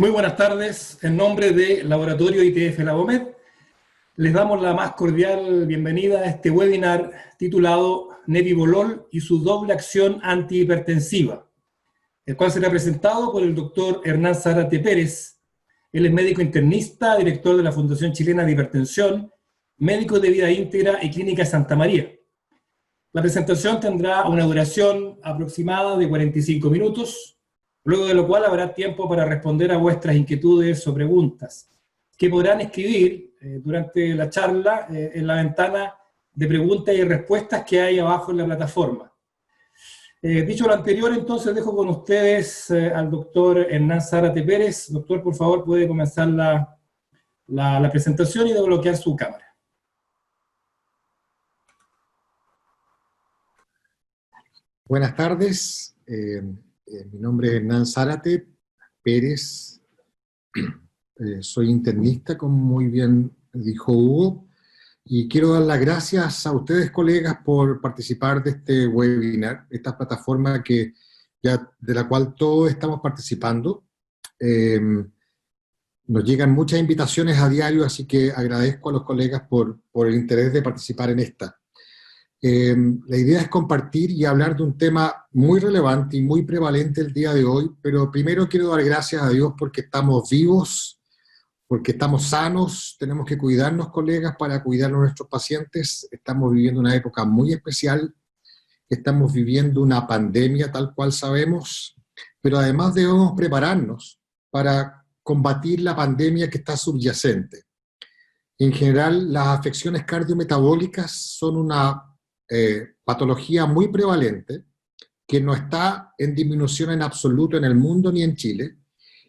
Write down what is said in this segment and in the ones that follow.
Muy buenas tardes. En nombre de Laboratorio ITF Labomed, les damos la más cordial bienvenida a este webinar titulado Nebivolol y su doble acción antihipertensiva, el cual será presentado por el doctor Hernán Zárate Pérez. Él es médico internista, director de la Fundación Chilena de Hipertensión, médico de vida íntegra y Clínica Santa María. La presentación tendrá una duración aproximada de 45 minutos, luego de lo cual habrá tiempo para responder a vuestras inquietudes o preguntas, que podrán escribir durante la charla en la ventana de preguntas y respuestas que hay abajo en la plataforma. Dicho lo anterior, entonces dejo con ustedes al doctor Hernán Zárate Pérez. Doctor, por favor, puede comenzar la presentación y desbloquear su cámara. Buenas tardes, mi nombre es Hernán Zárate Pérez, soy internista, como muy bien dijo Hugo, y quiero dar las gracias a ustedes, colegas, por participar de este webinar, esta plataforma de la cual todos estamos participando. Nos llegan muchas invitaciones a diario, así que agradezco a los colegas por el interés de participar en esta. La idea es compartir y hablar de un tema muy relevante y muy prevalente el día de hoy, pero primero quiero dar gracias a Dios porque estamos vivos, porque estamos sanos. Tenemos que cuidarnos, colegas, para cuidar a nuestros pacientes. Estamos viviendo una época muy especial, estamos viviendo una pandemia tal cual sabemos, pero además debemos prepararnos para combatir la pandemia que está subyacente. En general, las afecciones cardiometabólicas son una patología muy prevalente, que no está en disminución en absoluto en el mundo ni en Chile,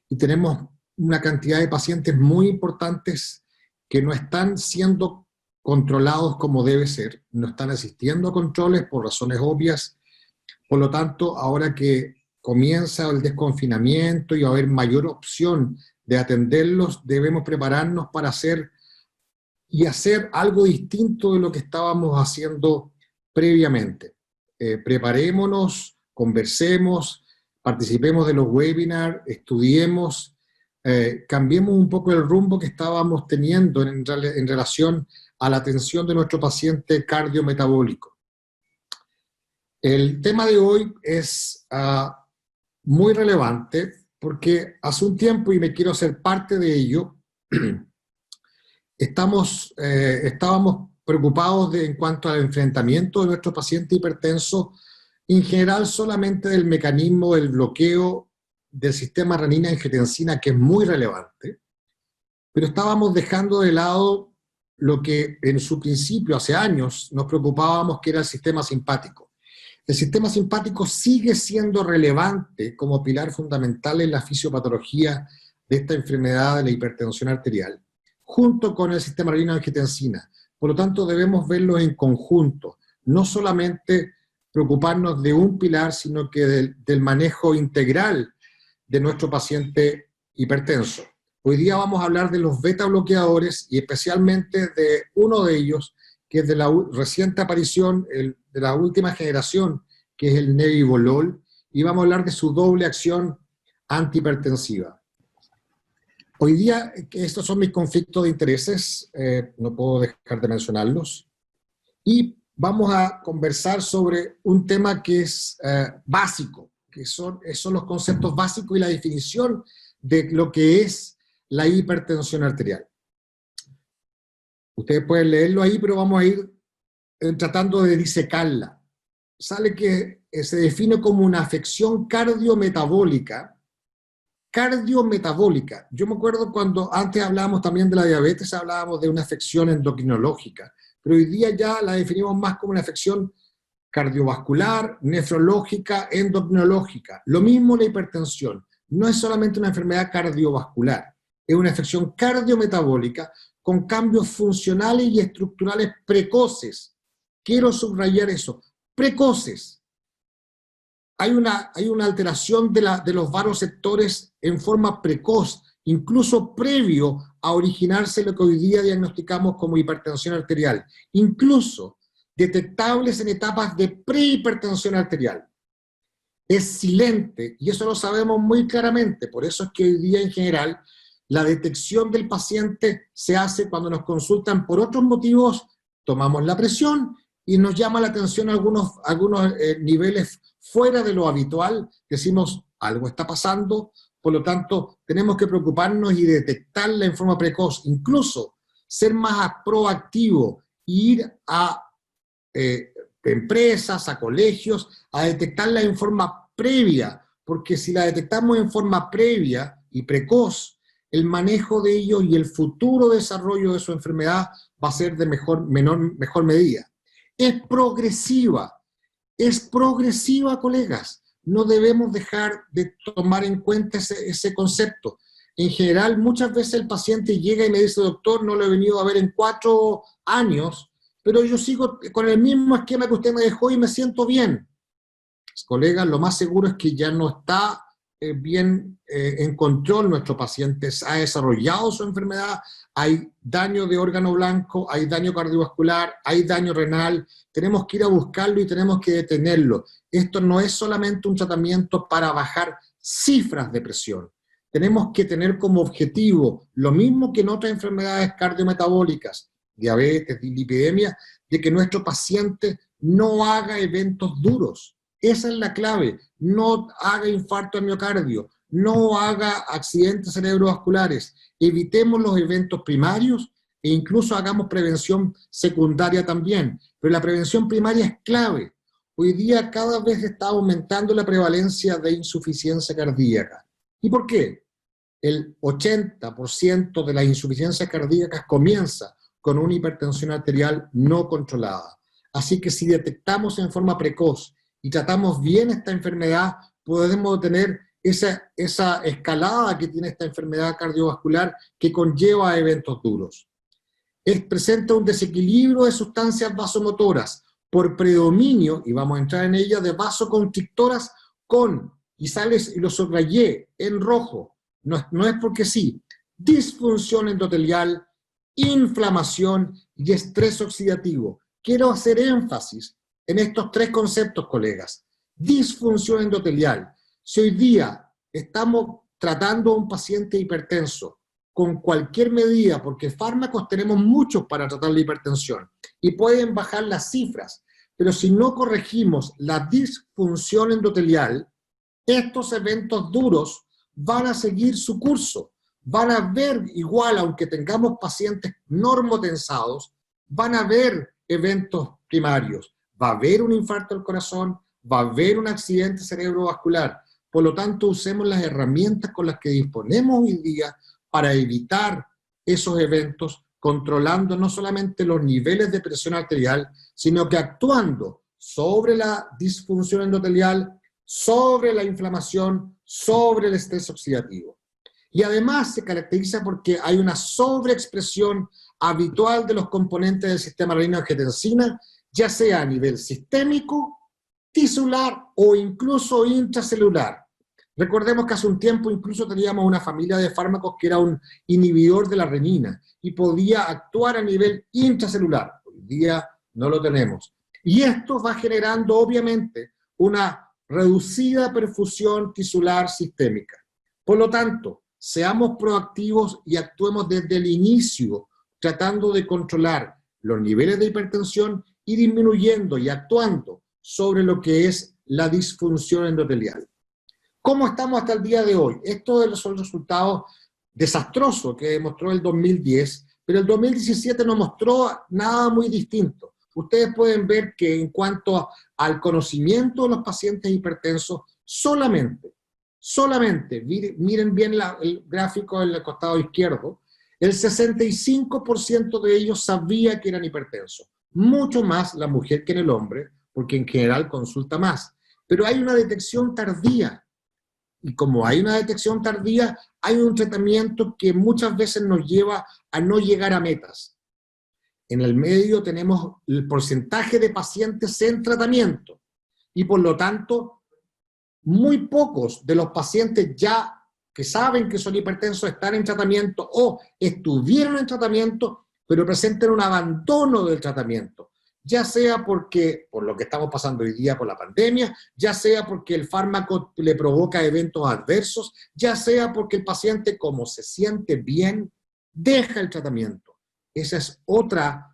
y tenemos una cantidad de pacientes muy importantes que no están siendo controlados como debe ser, no están asistiendo a controles por razones obvias. Por lo tanto, ahora que comienza el desconfinamiento y va a haber mayor opción de atenderlos, debemos prepararnos para hacer algo distinto de lo que estábamos haciendo previamente. Preparémonos, conversemos, participemos de los webinars, estudiemos, cambiemos un poco el rumbo que estábamos teniendo en relación a la atención de nuestro paciente cardiometabólico. El tema de hoy es muy relevante porque hace un tiempo, y me quiero hacer parte de ello, estábamos preocupados en cuanto al enfrentamiento de nuestro paciente hipertenso, en general solamente del mecanismo del bloqueo del sistema renina-angiotensina, que es muy relevante, pero estábamos dejando de lado lo que en su principio, hace años, nos preocupábamos, que era el sistema simpático. El sistema simpático sigue siendo relevante como pilar fundamental en la fisiopatología de esta enfermedad de la hipertensión arterial, junto con el sistema renina-angiotensina. Por lo tanto, debemos verlos en conjunto, no solamente preocuparnos de un pilar, sino que del manejo integral de nuestro paciente hipertenso. Hoy día vamos a hablar de los beta bloqueadores y especialmente de uno de ellos, que es de la reciente aparición, de la última generación, que es el Nebivolol, y vamos a hablar de su doble acción antihipertensiva. Hoy día, estos son mis conflictos de intereses, no puedo dejar de mencionarlos, y vamos a conversar sobre un tema que es básico, que son los conceptos básicos y la definición de lo que es la hipertensión arterial. Ustedes pueden leerlo ahí, pero vamos a ir tratando de disecarla. Sale que se define como una afección cardiometabólica. Yo me acuerdo cuando antes hablábamos también de la diabetes, hablábamos de una afección endocrinológica, pero hoy día ya la definimos más como una afección cardiovascular, nefrológica, endocrinológica. Lo mismo la hipertensión, no es solamente una enfermedad cardiovascular, es una afección cardiometabólica con cambios funcionales y estructurales precoces. Quiero subrayar eso, precoces. Hay una alteración de los varoreceptores en forma precoz, incluso previo a originarse lo que hoy día diagnosticamos como hipertensión arterial, incluso detectables en etapas de prehipertensión arterial. es silente, y eso lo sabemos muy claramente. Por eso es que hoy día en general la detección del paciente se hace cuando nos consultan por otros motivos, tomamos la presión y nos llama la atención algunos niveles fuera de lo habitual, decimos algo está pasando, por lo tanto tenemos que preocuparnos y detectarla en forma precoz, incluso ser más proactivo, ir a empresas, a colegios, a detectarla en forma previa, porque si la detectamos en forma previa y precoz, el manejo de ellos y el futuro desarrollo de su enfermedad va a ser de mejor medida. Es progresiva, colegas. No debemos dejar de tomar en cuenta ese concepto. En general, muchas veces el paciente llega y me dice, doctor, no lo he venido a ver en 4 años, pero yo sigo con el mismo esquema que usted me dejó y me siento bien. Colegas, lo más seguro es que ya no está bien en control nuestro paciente, ha desarrollado su enfermedad, hay daño de órgano blanco, hay daño cardiovascular, hay daño renal, tenemos que ir a buscarlo y tenemos que detenerlo. Esto no es solamente un tratamiento para bajar cifras de presión. Tenemos que tener como objetivo, lo mismo que en otras enfermedades cardiometabólicas, diabetes, lipidemia, de que nuestro paciente no haga eventos duros. Esa es la clave, no haga infarto al miocardio, no haga accidentes cerebrovasculares, evitemos los eventos primarios e incluso hagamos prevención secundaria también, pero la prevención primaria es clave. Hoy día cada vez está aumentando la prevalencia de insuficiencia cardíaca. ¿Y por qué? El 80% de las insuficiencias cardíacas comienza con una hipertensión arterial no controlada. Así que si detectamos en forma precoz y tratamos bien esta enfermedad, podemos tener esa escalada que tiene esta enfermedad cardiovascular que conlleva eventos duros. Presenta un desequilibrio de sustancias vasomotoras por predominio, y vamos a entrar en ella, de vasoconstrictoras y lo subrayé en rojo, no es porque sí, disfunción endotelial, inflamación y estrés oxidativo. Quiero hacer énfasis en estos 3 conceptos, colegas. Disfunción endotelial. Si hoy día estamos tratando a un paciente hipertenso con cualquier medida, porque fármacos tenemos muchos para tratar la hipertensión y pueden bajar las cifras, pero si no corregimos la disfunción endotelial, estos eventos duros van a seguir su curso, van a ver igual, aunque tengamos pacientes normotensados, van a haber eventos primarios, va a haber un infarto del corazón, va a haber un accidente cerebrovascular. Por lo tanto, usemos las herramientas con las que disponemos hoy día para evitar esos eventos, controlando no solamente los niveles de presión arterial, sino que actuando sobre la disfunción endotelial, sobre la inflamación, sobre el estrés oxidativo. Y además se caracteriza porque hay una sobreexpresión habitual de los componentes del sistema renina-angiotensina, ya sea a nivel sistémico, tisular o incluso intracelular. Recordemos que hace un tiempo incluso teníamos una familia de fármacos que era un inhibidor de la renina y podía actuar a nivel intracelular. Hoy día no lo tenemos. Y esto va generando obviamente una reducida perfusión tisular sistémica. Por lo tanto, seamos proactivos y actuemos desde el inicio, tratando de controlar los niveles de hipertensión y disminuyendo y actuando sobre lo que es la disfunción endotelial. ¿Cómo estamos hasta el día de hoy? Estos son los resultados desastrosos que demostró el 2010, pero el 2017 no mostró nada muy distinto. Ustedes pueden ver que en cuanto al conocimiento de los pacientes hipertensos, solamente, miren bien el gráfico en el costado izquierdo, el 65% de ellos sabía que eran hipertensos. Mucho más la mujer que en el hombre, porque en general consulta más. Pero hay una detección tardía. Y como hay una detección tardía, hay un tratamiento que muchas veces nos lleva a no llegar a metas. En el medio tenemos el porcentaje de pacientes en tratamiento y por lo tanto muy pocos de los pacientes ya que saben que son hipertensos están en tratamiento o estuvieron en tratamiento pero presentan un abandono del tratamiento. ya sea porque, por lo que estamos pasando hoy día por la pandemia, ya sea porque el fármaco le provoca eventos adversos, ya sea porque el paciente, como se siente bien, deja el tratamiento. Esa es otra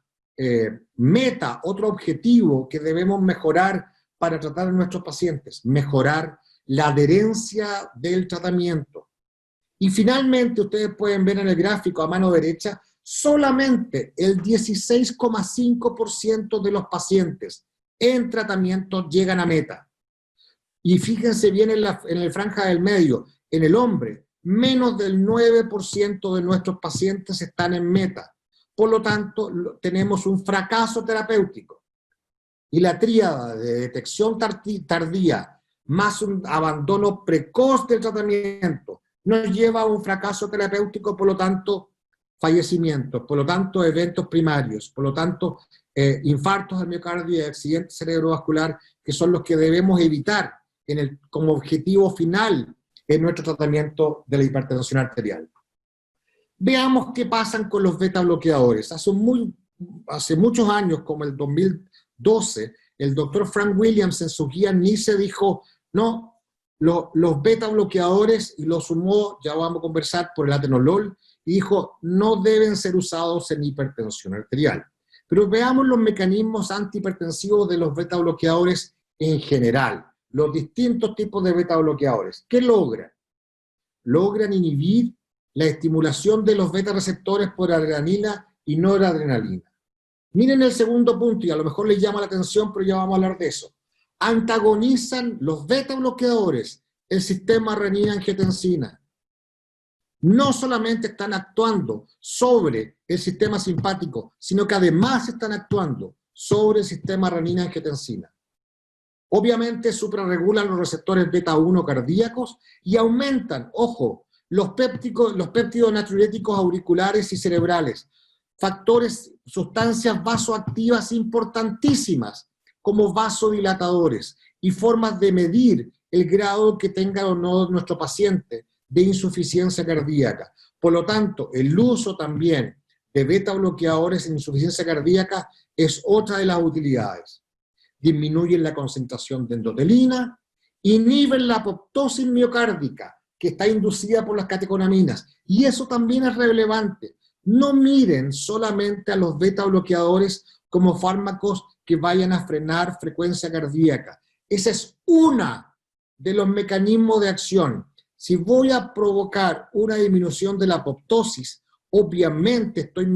meta, otro objetivo que debemos mejorar para tratar a nuestros pacientes, mejorar la adherencia del tratamiento. Y finalmente, ustedes pueden ver en el gráfico a mano derecha, solamente el 16,5% de los pacientes en tratamiento llegan a meta. Y fíjense bien en la franja del medio, en el hombre, menos del 9% de nuestros pacientes están en meta. Por lo tanto, tenemos un fracaso terapéutico. Y la tríada de detección tardía más un abandono precoz del tratamiento nos lleva a un fracaso terapéutico, por lo tanto, fallecimientos, por lo tanto, eventos primarios, por lo tanto, infartos al miocardio y accidentes cerebrovascular, que son los que debemos evitar como objetivo final en nuestro tratamiento de la hipertensión arterial. Veamos qué pasan con los beta bloqueadores. Hace muchos años, como el 2012, el doctor Frank Williams en su guía NICE dijo, no, los beta bloqueadores, y lo sumó, ya vamos a conversar, por el atenolol, y dijo, no deben ser usados en hipertensión arterial. Pero veamos los mecanismos antihipertensivos de los beta bloqueadores en general, los distintos tipos de beta bloqueadores. ¿Qué logran? Logran inhibir la estimulación de los beta receptores por adrenalina y noradrenalina. Miren el segundo punto, y a lo mejor les llama la atención, pero ya vamos a hablar de eso. Antagonizan los beta bloqueadores el sistema renina-angiotensina. No solamente están actuando sobre el sistema simpático, sino que además están actuando sobre el sistema renina-angiotensina. Obviamente suprarregulan los receptores beta-1 cardíacos y aumentan, ojo, los péptidos natriuréticos auriculares y cerebrales, factores, sustancias vasoactivas importantísimas como vasodilatadores y formas de medir el grado que tenga o no nuestro paciente de insuficiencia cardíaca. Por lo tanto, el uso también de beta bloqueadores en insuficiencia cardíaca es otra de las utilidades. Disminuyen la concentración de endotelina, inhiben la apoptosis miocárdica que está inducida por las catecolaminas, y eso también es relevante. No miren solamente a los beta bloqueadores como fármacos que vayan a frenar frecuencia cardíaca. Ese es uno de los mecanismos de acción. Si voy a provocar una disminución de la apoptosis, obviamente estoy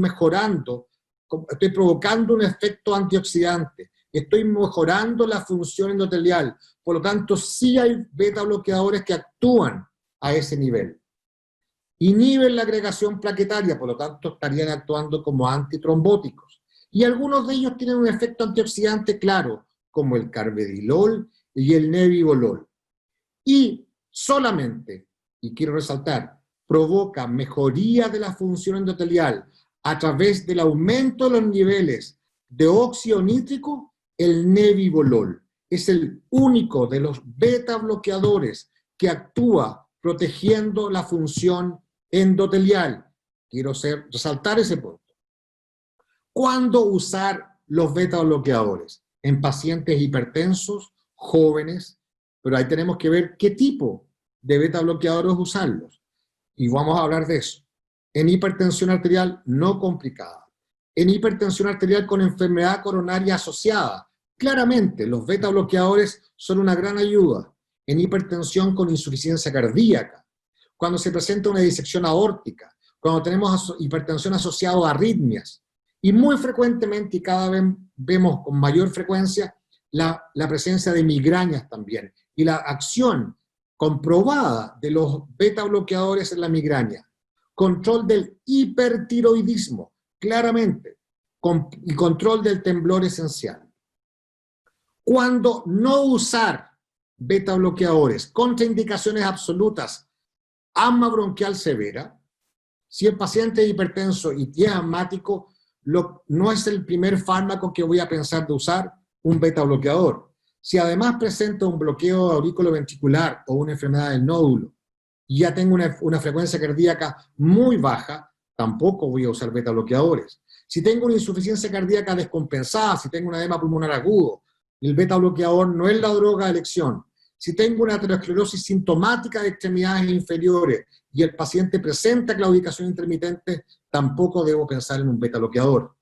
provocando un efecto antioxidante, estoy mejorando la función endotelial. Por lo tanto, sí hay beta bloqueadores que actúan a ese nivel. Inhiben la agregación plaquetaria, por lo tanto estarían actuando como antitrombóticos. Y algunos de ellos tienen un efecto antioxidante claro, como el carvedilol y el nebivolol. Y solamente, y quiero resaltar, provoca mejoría de la función endotelial a través del aumento de los niveles de óxido nítrico, el nebivolol. Es el único de los beta bloqueadores que actúa protegiendo la función endotelial. Quiero resaltar ese punto. ¿Cuándo usar los beta bloqueadores? En pacientes hipertensos, jóvenes, pero ahí tenemos que ver qué tipo de beta bloqueadores usarlos. Y vamos a hablar de eso. En hipertensión arterial no complicada. En hipertensión arterial con enfermedad coronaria asociada. Claramente, los beta bloqueadores son una gran ayuda. En hipertensión con insuficiencia cardíaca, cuando se presenta una disección aórtica, cuando tenemos hipertensión asociada a arritmias, y muy frecuentemente y cada vez vemos con mayor frecuencia la presencia de migrañas también, y la acción comprobada de los beta bloqueadores en la migraña. Control del hipertiroidismo, claramente, y control del temblor esencial. Cuando no usar beta bloqueadores, contraindicaciones absolutas, asma bronquial severa, si el paciente es hipertenso y es asmático, no es el primer fármaco que voy a pensar de usar, un beta bloqueador. Si además presenta un bloqueo auriculoventricular o una enfermedad del nódulo, y ya tengo una frecuencia cardíaca muy baja, tampoco voy a usar beta bloqueadores. Si tengo una insuficiencia cardíaca descompensada, si tengo un edema pulmonar agudo, el beta bloqueador no es la droga de elección. Si tengo una aterosclerosis sintomática de extremidades inferiores y el paciente presenta claudicación intermitente, tampoco debo pensar en un beta bloqueador.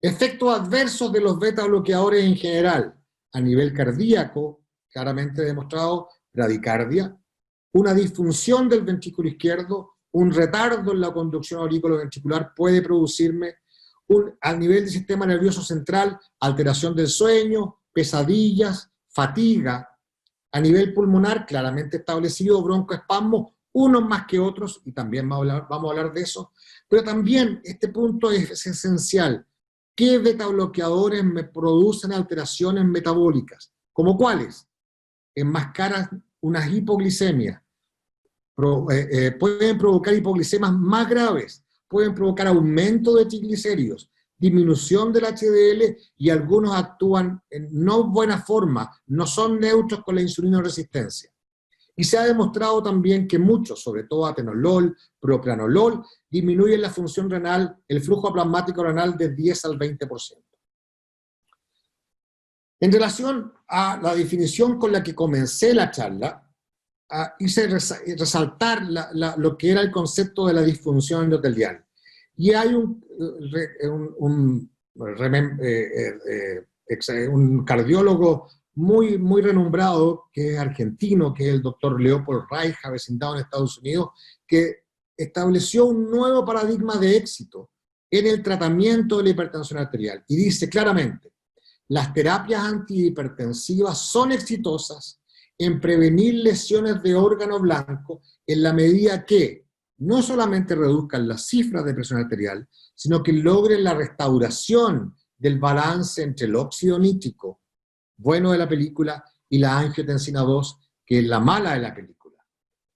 Efectos adversos de los beta bloqueadores en general, a nivel cardíaco, claramente demostrado, bradicardia, una disfunción del ventrículo izquierdo, un retardo en la conducción auriculoventricular puede producirme, a nivel del sistema nervioso central, alteración del sueño, pesadillas, fatiga. A nivel pulmonar, claramente establecido, broncoespasmo, unos más que otros, y también vamos a hablar de eso, pero también este punto es esencial. ¿Qué betabloqueadores me producen alteraciones metabólicas? ¿Como cuáles? Enmascaran unas hipoglicemias, pueden provocar hipoglicemias más graves, pueden provocar aumento de triglicéridos, disminución del HDL, y algunos actúan en no buena forma, no son neutros con la insulinoresistencia. Y se ha demostrado también que muchos, sobre todo atenolol, propranolol, disminuyen la función renal, el flujo plasmático renal de 10 al 20%. En relación a la definición con la que comencé la charla, hice resaltar lo que era el concepto de la disfunción endotelial. Y hay un cardiólogo muy renombrado, que es argentino, que es el doctor Leopold Reich, avecindado en Estados Unidos, que estableció un nuevo paradigma de éxito en el tratamiento de la hipertensión arterial. Y dice claramente, las terapias antihipertensivas son exitosas en prevenir lesiones de órgano blanco en la medida que no solamente reduzcan las cifras de presión arterial, sino que logren la restauración del balance entre el óxido nítrico, bueno de la película, y la angiotensina 2, que es la mala de la película.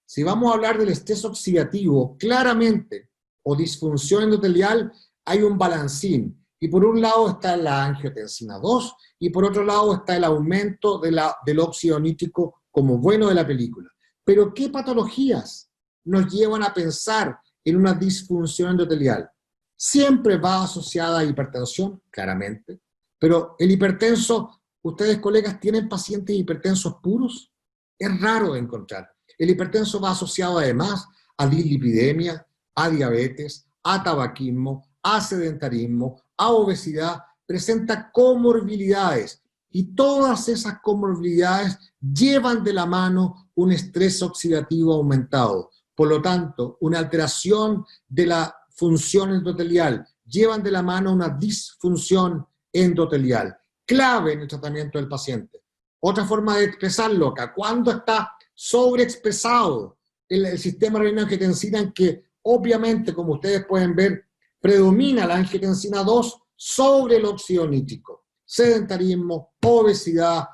Si vamos a hablar del estrés oxidativo, claramente, o disfunción endotelial, hay un balancín. Y por un lado está la angiotensina 2, y por otro lado está el aumento del óxido nítrico como bueno de la película. Pero ¿qué patologías nos llevan a pensar en una disfunción endotelial? Siempre va asociada a hipertensión, claramente, pero el hipertenso, ustedes colegas, ¿tienen pacientes hipertensos puros? Es raro de encontrar. El hipertenso va asociado además a dislipidemia, a diabetes, a tabaquismo, a sedentarismo, a obesidad, presenta comorbilidades, y todas esas comorbilidades llevan de la mano un estrés oxidativo aumentado. Por lo tanto, una alteración de la función endotelial llevan de la mano una disfunción endotelial, clave en el tratamiento del paciente. Otra forma de expresarlo acá, cuando está sobreexpresado el sistema renina-angiotensina, en que obviamente, como ustedes pueden ver, predomina la angiotensina 2 sobre el óxido nítrico. Sedentarismo, obesidad,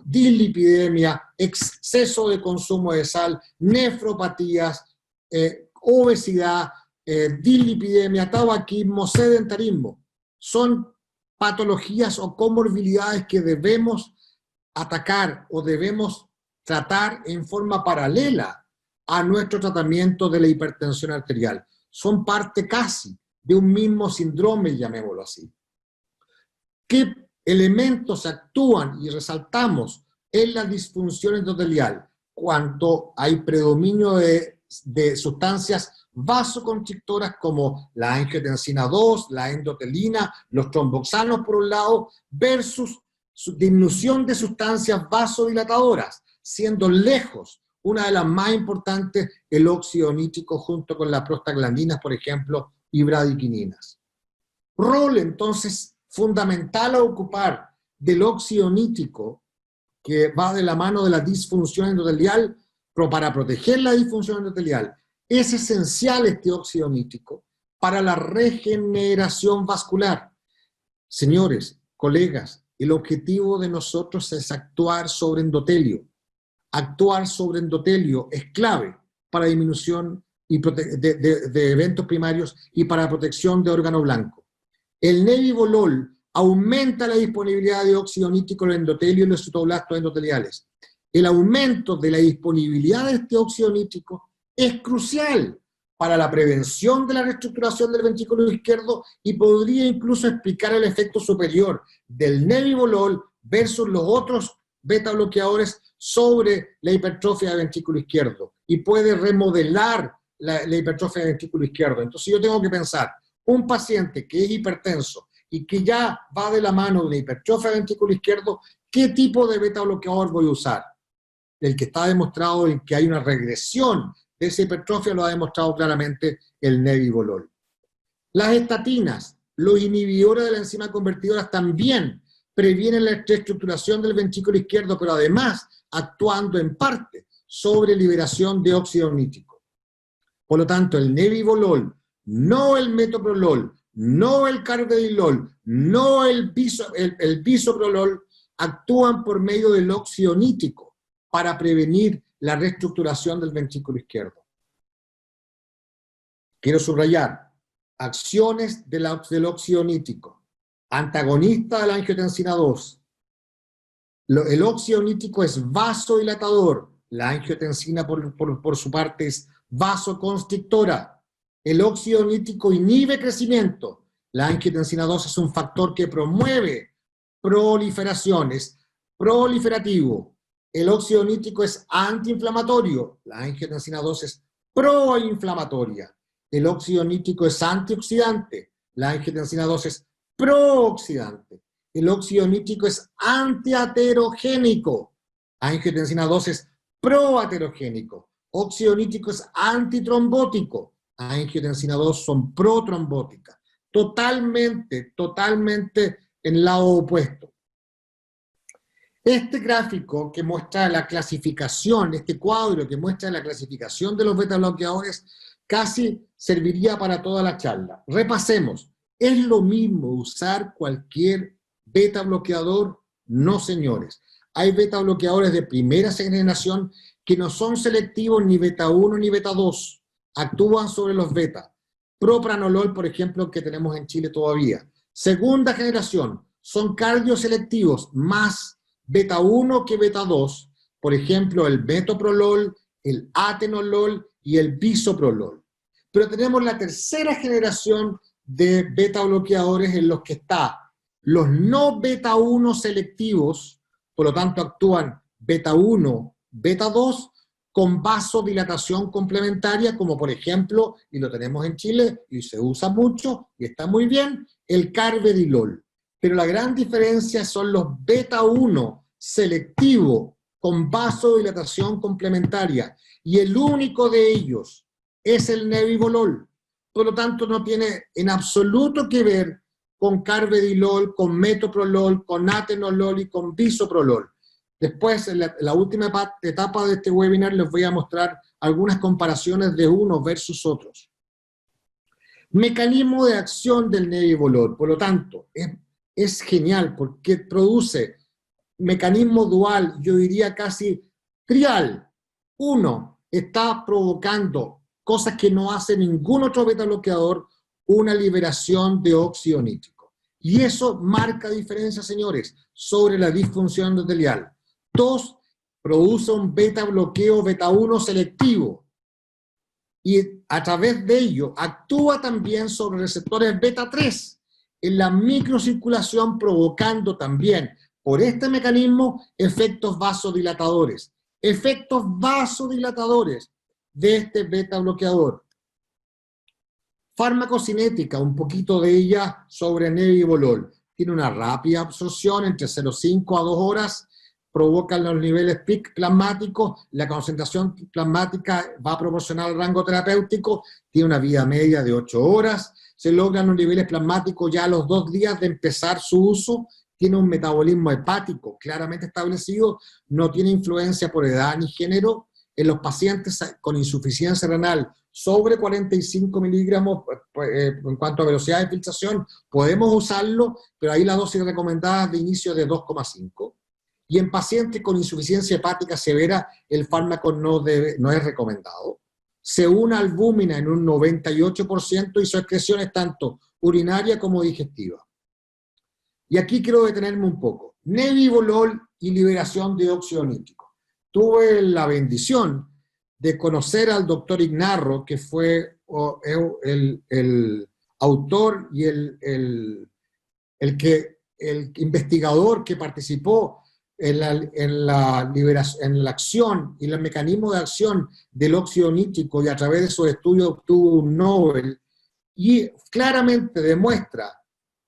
dislipidemia, exceso de consumo de sal, nefropatías, obesidad, dislipidemia, tabaquismo, sedentarismo. Son patologías o comorbilidades que debemos atacar o debemos tratar en forma paralela a nuestro tratamiento de la hipertensión arterial. Son parte casi de un mismo síndrome, llamémoslo así. ¿Qué elementos actúan y resaltamos en la disfunción endotelial? Cuando hay predominio de sustancias vasoconstrictoras como la angiotensina 2, la endotelina, los tromboxanos por un lado, versus su disminución de sustancias vasodilatadoras, siendo lejos una de las más importantes el óxido nítrico junto con las prostaglandinas, por ejemplo, y bradiquininas. Rol, entonces, fundamental a ocupar del óxido nítrico, que va de la mano de la disfunción endotelial, pero para proteger la disfunción endotelial es esencial este óxido nítrico para la regeneración vascular. Señores, colegas, el objetivo de nosotros es actuar sobre endotelio. Actuar sobre endotelio es clave para disminución de eventos primarios y para protección de órgano blanco. El nebivolol aumenta la disponibilidad de óxido nítrico en el endotelio y los citoblastos endoteliales. El aumento de la disponibilidad de este óxido nítrico es crucial para la prevención de la reestructuración del ventrículo izquierdo y podría incluso explicar el efecto superior del nebivolol versus los otros beta bloqueadores sobre la hipertrofia del ventrículo izquierdo y puede remodelar la hipertrofia del ventrículo izquierdo. Entonces yo tengo que pensar, un paciente que es hipertenso y que ya va de la mano de una hipertrofia del ventrículo izquierdo, ¿qué tipo de beta bloqueador voy a usar? El que está demostrado en que hay una regresión de esa hipertrofia lo ha demostrado claramente el nebivolol. Las estatinas, los inhibidores de la enzima convertidora también previenen la reestructuración del ventrículo izquierdo, pero además actuando en parte sobre liberación de óxido nítrico. Por lo tanto, el nebivolol, no el metoprolol, no el carvedilol, no el bisoprolol, actúan por medio del óxido nítrico para prevenir la reestructuración del ventrículo izquierdo. Quiero subrayar, acciones del óxido nítrico, antagonista de la angiotensina 2. El óxido nítrico es vasodilatador, la angiotensina por su parte es vasoconstrictora. El óxido nítrico inhibe crecimiento, la angiotensina 2 es un factor que promueve proliferación, es proliferativo. El óxido nítrico es antiinflamatorio, la angiotensina 2 es proinflamatoria. El óxido nítrico es antioxidante, la angiotensina 2 es prooxidante. El óxido nítrico es antiaterogénico, angiotensina 2 es proaterogénico. Óxido nítrico es antitrombótico, angiotensina 2 son protrombóticas. Totalmente en el lado opuesto. Este gráfico que muestra la clasificación, este cuadro que muestra la clasificación de los beta bloqueadores, casi serviría para toda la charla. Repasemos. ¿Es lo mismo usar cualquier beta bloqueador? No, señores. Hay beta bloqueadores de primera generación que no son selectivos ni beta 1 ni beta 2. Actúan sobre los beta. Propranolol, por ejemplo, que tenemos en Chile todavía. Segunda generación, son cardioselectivos, más beta 1 que beta 2, por ejemplo, el metoprolol, el atenolol y el bisoprolol. Pero tenemos la tercera generación de beta bloqueadores en los que está los no beta 1 selectivos, por lo tanto actúan beta 1, beta 2, con vasodilatación complementaria, como por ejemplo, y lo tenemos en Chile, y se usa mucho, y está muy bien, el carvedilol. Pero la gran diferencia son los beta 1 selectivo con vasodilatación complementaria, y el único de ellos es el nebivolol. Por lo tanto, no tiene en absoluto que ver con carvedilol, con metoprolol, con atenolol y con bisoprolol. Después, en la última etapa de este webinar, les voy a mostrar algunas comparaciones de unos versus otros. Mecanismo de acción del nebivolol, por lo tanto, es genial porque produce mecanismo dual, yo diría casi trial. Uno, está provocando cosas que no hace ningún otro beta bloqueador, una liberación de óxido nítrico. Y eso marca diferencia, señores, sobre la disfunción endotelial. 2, produce un beta bloqueo beta 1 selectivo. Y a través de ello actúa también sobre receptores beta 3 en la microcirculación, provocando también por este mecanismo efectos vasodilatadores. Efectos vasodilatadores de este beta bloqueador. Farmacocinética, un poquito de ella sobre nebivolol. Tiene una rápida absorción entre 0,5 a 2 horas, provocan los niveles peak plasmáticos, la concentración plasmática va proporcional al rango terapéutico, tiene una vida media de 8 horas, se logran los niveles plasmáticos ya a los 2 días de empezar su uso, tiene un metabolismo hepático claramente establecido, no tiene influencia por edad ni género. En los pacientes con insuficiencia renal sobre 45 miligramos en cuanto a velocidad de filtración, podemos usarlo, pero ahí la dosis recomendada de inicio de 2,5. Y en pacientes con insuficiencia hepática severa, el fármaco no es recomendado. Se une albúmina en un 98% y su excreción es tanto urinaria como digestiva. Y aquí quiero detenerme un poco. Nebivolol y liberación de óxido nítrico. Tuve la bendición de conocer al doctor Ignarro, que fue el autor y el investigador que participó en la acción y el mecanismo de acción del óxido nítrico, y a través de esos estudios obtuvo un Nobel, y claramente demuestra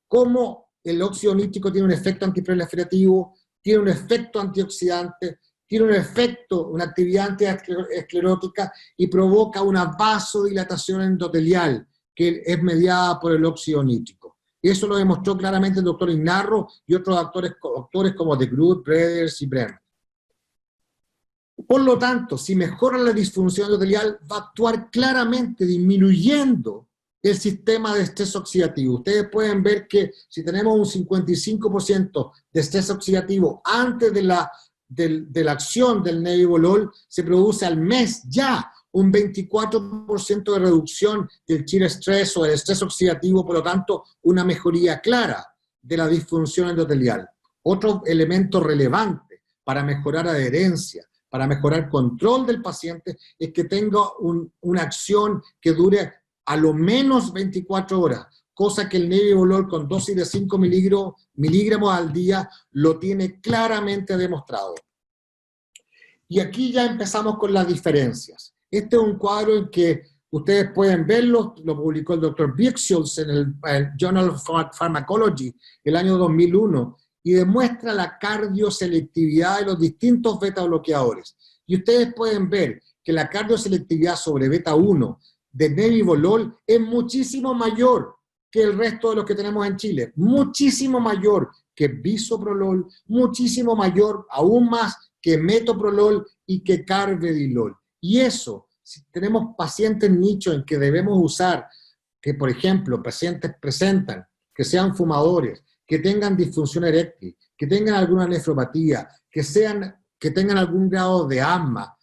cómo el óxido nítrico tiene un efecto antiproliferativo, tiene un efecto antioxidante, tiene un efecto, una actividad antiesclerótica, y provoca una vasodilatación endotelial que es mediada por el óxido nítrico. Y eso lo demostró claramente el doctor Ignarro y otros autores como de Groot, Breders y Brent. Por lo tanto, si mejora la disfunción endotelial, va a actuar claramente disminuyendo el sistema de estrés oxidativo. Ustedes pueden ver que si tenemos un 55% de estrés oxidativo antes de la acción del nebivolol, se produce al mes ya un 24% de reducción del shear stress o del estrés oxidativo, por lo tanto, una mejoría clara de la disfunción endotelial. Otro elemento relevante para mejorar adherencia, para mejorar control del paciente, es que tenga una acción que dure a lo menos 24 horas, cosa que el nebivolol con dosis de 5 miligramos al día lo tiene claramente demostrado. Y aquí ya empezamos con las diferencias. Este es un cuadro en que ustedes pueden verlo, lo publicó el Dr. Birchholz en el Journal of Pharmacology el año 2001, y demuestra la cardioselectividad de los distintos beta bloqueadores. Y ustedes pueden ver que la cardioselectividad sobre beta 1 de nebivolol es muchísimo mayor que el resto de los que tenemos en Chile, muchísimo mayor que bisoprolol, muchísimo mayor, aún más, que metoprolol y que carvedilol. Y eso, si tenemos pacientes nicho en que debemos usar, que por ejemplo, pacientes presentan, que sean fumadores, que tengan disfunción eréctil, que tengan alguna nefropatía, que tengan algún grado de asma,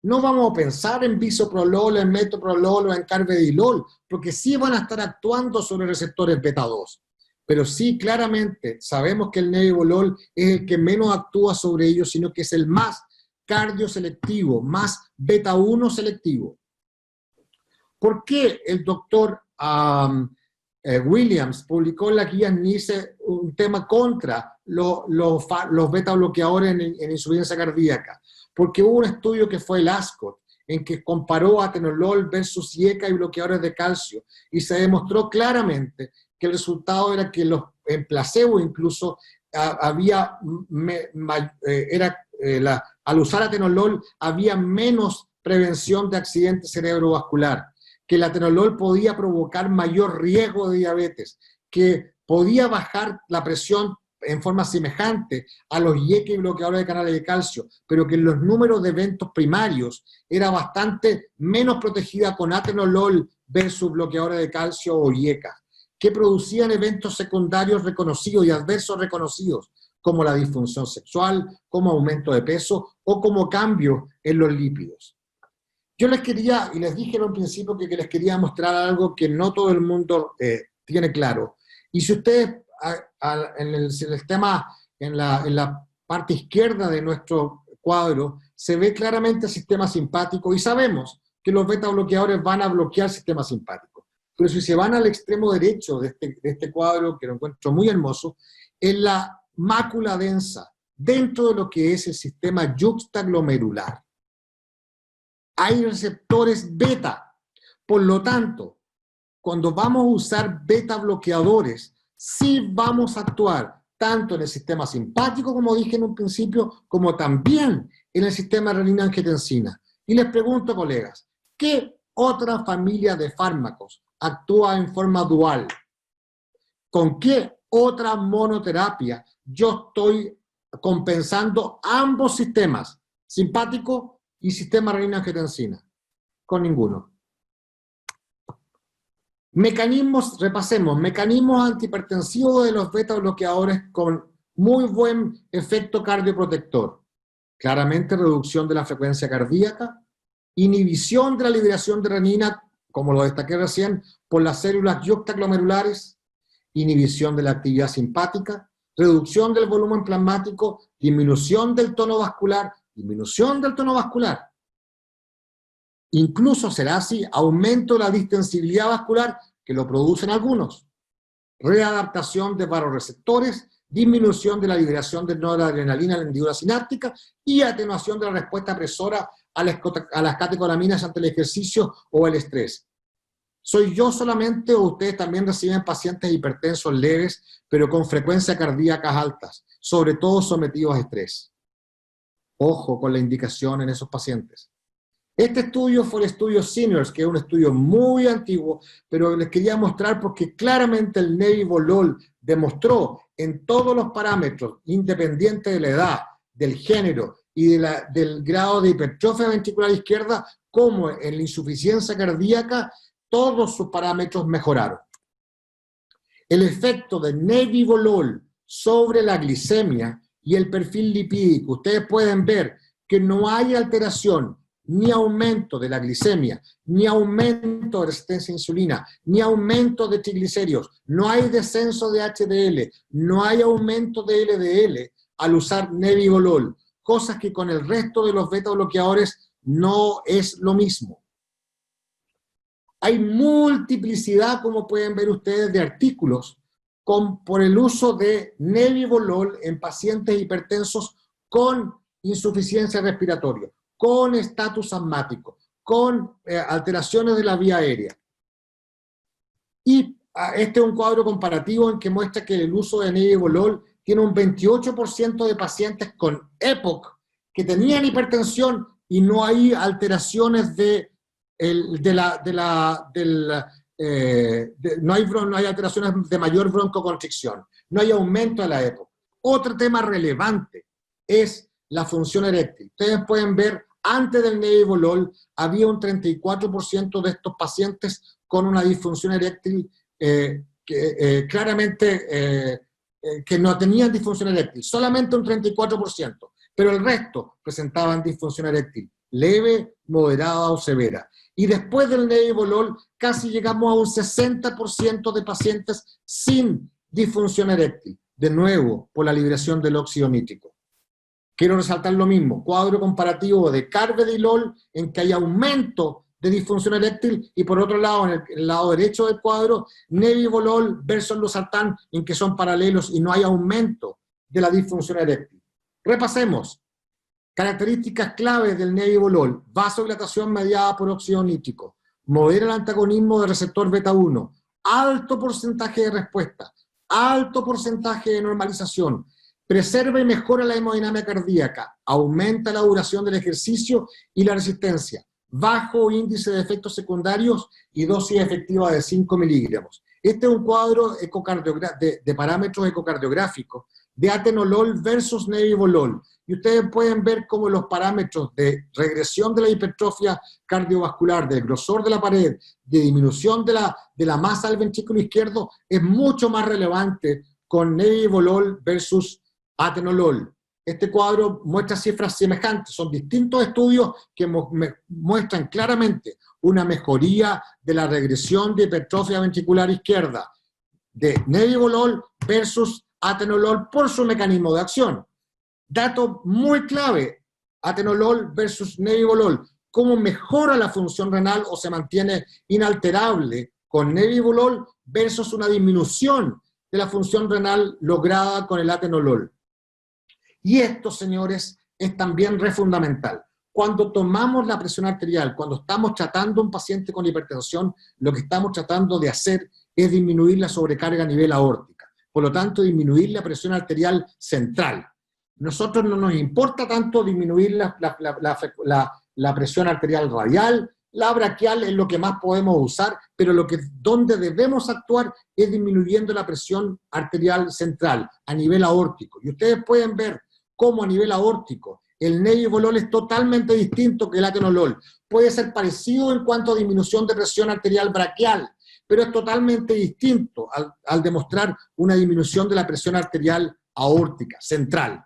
no vamos a pensar en bisoprolol, en metoprolol o en carvedilol, porque sí van a estar actuando sobre receptores beta 2. Pero sí, claramente, sabemos que el nebivolol es el que menos actúa sobre ellos, sino que es el más cardioselectivo, más beta 1 selectivo. ¿Por qué el doctor Williams publicó en la guía NICE un tema contra los beta bloqueadores en insuficiencia cardíaca? Porque hubo un estudio que fue el ASCOT, en que comparó atenolol versus IECA y bloqueadores de calcio, y se demostró claramente que el resultado era que en placebo incluso al usar atenolol había menos prevención de accidente cerebrovascular, que el atenolol podía provocar mayor riesgo de diabetes, que podía bajar la presión en forma semejante a los IECA y bloqueadores de canales de calcio, pero que en los números de eventos primarios era bastante menos protegida con atenolol versus bloqueadores de calcio o IECA, que producían eventos secundarios reconocidos y adversos reconocidos, como la disfunción sexual, como aumento de peso o como cambio en los lípidos. Yo les quería, y les dije en un principio que les quería mostrar algo que no todo el mundo tiene claro. Y si ustedes en el sistema, en la parte izquierda de nuestro cuadro, se ve claramente el sistema simpático, y sabemos que los beta bloqueadores van a bloquear el sistema simpático. Pero si se van al extremo derecho de este cuadro, que lo encuentro muy hermoso, en la mácula densa, dentro de lo que es el sistema yuxtaglomerular, hay receptores beta. Por lo tanto, cuando vamos a usar beta bloqueadores, sí vamos a actuar tanto en el sistema simpático, como dije en un principio, como también en el sistema renina-angiotensina. Y les pregunto, colegas, ¿qué otra familia de fármacos actúa en forma dual? ¿Con qué otra monoterapia yo estoy compensando ambos sistemas, simpático y sistema renina-angiotensina? Con ninguno. Mecanismos, repasemos, mecanismos antihipertensivos de los beta bloqueadores con muy buen efecto cardioprotector. Claramente reducción de la frecuencia cardíaca, inhibición de la liberación de renina, como lo destaqué recién, por las células yuxtaglomerulares, inhibición de la actividad simpática, reducción del volumen plasmático, disminución del tono vascular, Incluso será así, aumento de la distensibilidad vascular, que lo producen algunos, readaptación de vasoreceptores, disminución de la liberación de noradrenalina en la hendidura sináptica y atenuación de la respuesta presora a las catecolaminas ante el ejercicio o el estrés. ¿Soy yo solamente o ustedes también reciben pacientes hipertensos leves, pero con frecuencia cardíacas altas, sobre todo sometidos a estrés? Ojo con la indicación en esos pacientes. Este estudio fue el estudio Seniors, que es un estudio muy antiguo, pero les quería mostrar porque claramente el Nebivolol demostró en todos los parámetros, independiente de la edad, del género y del grado de hipertrofia ventricular izquierda, como en la insuficiencia cardíaca, todos sus parámetros mejoraron. El efecto de Nebivolol sobre la glicemia y el perfil lipídico, ustedes pueden ver que no hay alteración ni aumento de la glicemia, ni aumento de resistencia a insulina, ni aumento de triglicéridos, no hay descenso de HDL, no hay aumento de LDL al usar Nebivolol, cosas que con el resto de los beta bloqueadores no es lo mismo. Hay multiplicidad, como pueden ver ustedes, de artículos por el uso de Nebivolol en pacientes hipertensos con insuficiencia respiratoria, con estatus asmático, con alteraciones de la vía aérea. Y este es un cuadro comparativo en que muestra que el uso de Nebivolol tiene un 28% de pacientes con EPOC que tenían hipertensión y no hay alteraciones no hay alteraciones de mayor broncoconstricción, no hay aumento de la EPOC. Otro tema relevante es la función eréctil. Ustedes pueden ver, antes del Nebivolol había un 34% de estos pacientes con una disfunción eréctil claramente que no tenían disfunción eréctil, solamente un 34%, pero el resto presentaban disfunción eréctil, leve, moderada o severa. Y después del Nebivolol casi llegamos a un 60% de pacientes sin disfunción eréctil, de nuevo por la liberación del óxido nítrico. Quiero resaltar lo mismo, cuadro comparativo de Carvedilol en que hay aumento de disfunción eréctil y por otro lado, en el lado derecho del cuadro, Nebivolol versus losartán en que son paralelos y no hay aumento de la disfunción eréctil. Repasemos. Características claves del Nebivolol: vasodilatación mediada por óxido nítrico, modera el antagonismo del receptor beta 1, alto porcentaje de respuesta, alto porcentaje de normalización, preserva y mejora la hemodinámica cardíaca, aumenta la duración del ejercicio y la resistencia, bajo índice de efectos secundarios y dosis efectiva de 5 miligramos. Este es un cuadro de parámetros ecocardiográficos de atenolol versus Nebivolol. Y ustedes pueden ver cómo los parámetros de regresión de la hipertrofia cardiovascular, del grosor de la pared, de disminución de la masa del ventrículo izquierdo, es mucho más relevante con Nebivolol versus atenolol. Este cuadro muestra cifras semejantes, son distintos estudios que muestran claramente una mejoría de la regresión de hipertrofia ventricular izquierda de Nebivolol versus atenolol por su mecanismo de acción. Dato muy clave, atenolol versus Nebivolol, cómo mejora la función renal o se mantiene inalterable con Nebivolol versus una disminución de la función renal lograda con el atenolol. Y esto, señores, es también re fundamental. Cuando tomamos la presión arterial, cuando estamos tratando a un paciente con hipertensión, lo que estamos tratando de hacer es disminuir la sobrecarga a nivel aórtica. Por lo tanto, disminuir la presión arterial central. Nosotros no nos importa tanto disminuir la presión arterial radial, la braquial es lo que más podemos usar, pero donde debemos actuar es disminuyendo la presión arterial central a nivel aórtico. Y ustedes pueden ver cómo a nivel aórtico el Nebivolol es totalmente distinto que el atenolol. Puede ser parecido en cuanto a disminución de presión arterial braquial, pero es totalmente distinto al demostrar una disminución de la presión arterial aórtica central.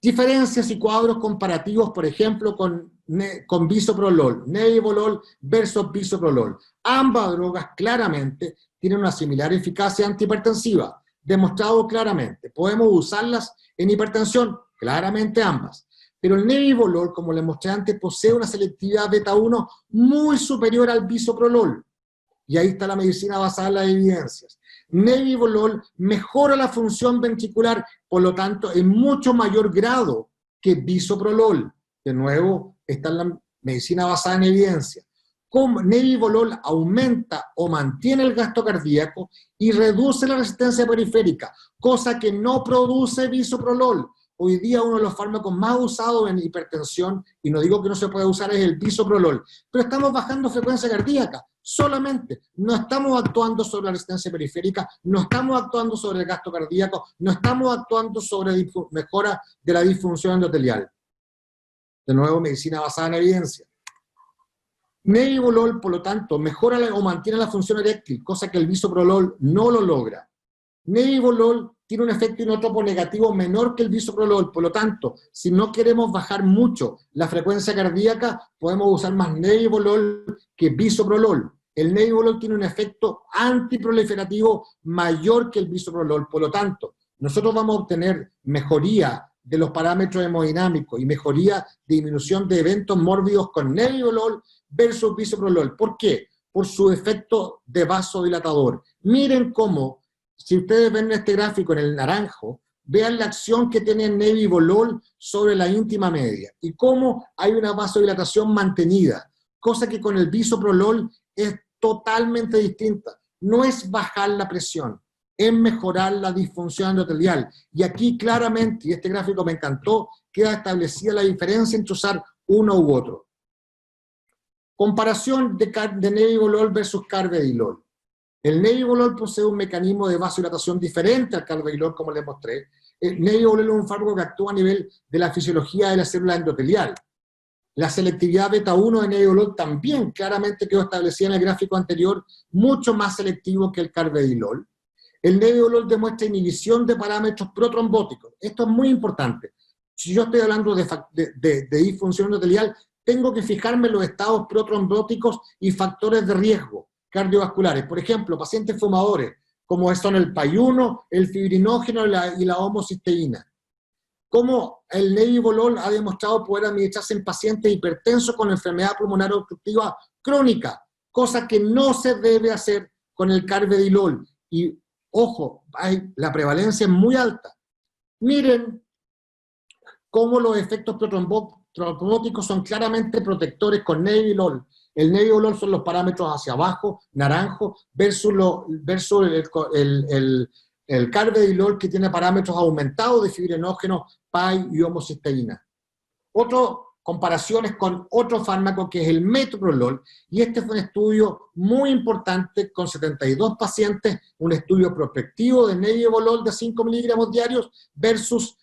Diferencias y cuadros comparativos, por ejemplo, con bisoprolol, Nebivolol versus bisoprolol. Ambas drogas claramente tienen una similar eficacia antihipertensiva, demostrado claramente. ¿Podemos usarlas en hipertensión? Claramente ambas. Pero el nebivolol, como les mostré antes, posee una selectividad beta 1 muy superior al bisoprolol. Y ahí está la medicina basada en las evidencias. Nebivolol mejora la función ventricular, por lo tanto, en mucho mayor grado que bisoprolol. De nuevo, está la medicina basada en evidencia. Como nebivolol aumenta o mantiene el gasto cardíaco y reduce la resistencia periférica, cosa que no produce bisoprolol. Hoy día uno de los fármacos más usados en hipertensión, y no digo que no se pueda usar, es el bisoprolol, pero estamos bajando frecuencia cardíaca, solamente. No estamos actuando sobre la resistencia periférica, no estamos actuando sobre el gasto cardíaco, no estamos actuando sobre mejora de la disfunción endotelial. De nuevo, medicina basada en evidencia. Nebivolol, por lo tanto, mejora o mantiene la función eréctil, cosa que el bisoprolol no lo logra. Nebivolol tiene un efecto inotropo negativo menor que el bisoprolol, por lo tanto, si no queremos bajar mucho la frecuencia cardíaca, podemos usar más nebivolol que bisoprolol. El nebivolol tiene un efecto antiproliferativo mayor que el bisoprolol, por lo tanto, nosotros vamos a obtener mejoría de los parámetros hemodinámicos y mejoría de disminución de eventos mórbidos con nebivolol versus bisoprolol. ¿Por qué? Por su efecto de vasodilatador. Miren cómo, si ustedes ven este gráfico en el naranjo, vean la acción que tiene el nebivolol sobre la íntima media y cómo hay una vasodilatación mantenida, cosa que con el bisoprolol es totalmente distinta. No es bajar la presión, es mejorar la disfunción endotelial. Y aquí claramente, y este gráfico me encantó, queda establecida la diferencia entre usar uno u otro. Comparación de nebivolol versus carvedilol. El nebivolol posee un mecanismo de vasodilatación diferente al carvedilol, como les mostré. El nebivolol es un fármaco que actúa a nivel de la fisiología de la célula endotelial. La selectividad beta 1 de nebivolol también claramente quedó establecida en el gráfico anterior, mucho más selectivo que el carvedilol. El nebivolol demuestra inhibición de parámetros protrombóticos. Esto es muy importante. Si yo estoy hablando de disfunción endotelial, tengo que fijarme en los estados protrombóticos y factores de riesgo cardiovasculares. Por ejemplo, pacientes fumadores, como son el PAI-1, el fibrinógeno y la homocisteína. Como el nebivolol ha demostrado poder administrarse en pacientes hipertensos con enfermedad pulmonar obstructiva crónica, cosa que no se debe hacer con el carvedilol. Y ojo, la prevalencia es muy alta. Miren cómo los efectos protrombóticos son claramente protectores con nebivolol. El nebivolol son los parámetros hacia abajo, naranjo, versus el carvedilol, que tiene parámetros aumentados de fibrinógeno, PAI y homocisteína. Otra comparación es con otro fármaco que es el metoprolol, y este fue un estudio muy importante con 72 pacientes, un estudio prospectivo de nebivolol de 5 miligramos diarios versus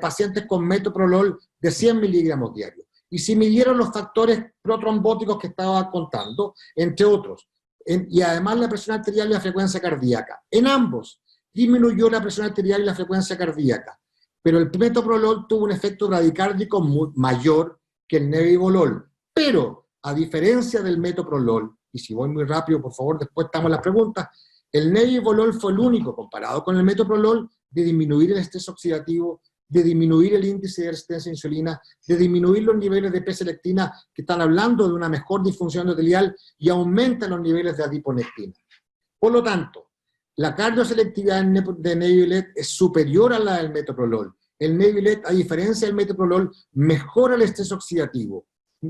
pacientes con metoprolol de 100 miligramos diarios. Y se midieron los factores protrombóticos que estaba contando, entre otros, y además la presión arterial y la frecuencia cardíaca. En ambos disminuyó la presión arterial y la frecuencia cardíaca, pero el metoprolol tuvo un efecto bradicárdico mayor que el nebivolol. Pero, a diferencia del metoprolol, y si voy muy rápido, por favor, después estamos en las preguntas, el nebivolol fue el único, comparado con el metoprolol, de disminuir el estrés oxidativo, de disminuir el índice de resistencia a insulina, de disminuir los niveles de P-selectina, que están hablando de una mejor disfunción endotelial, y aumentan los niveles de adiponectina. Por lo tanto, la cardioselectividad de nebivolol es superior a la del metoprolol. El nebivolol, a diferencia del metoprolol, mejora el estrés oxidativo,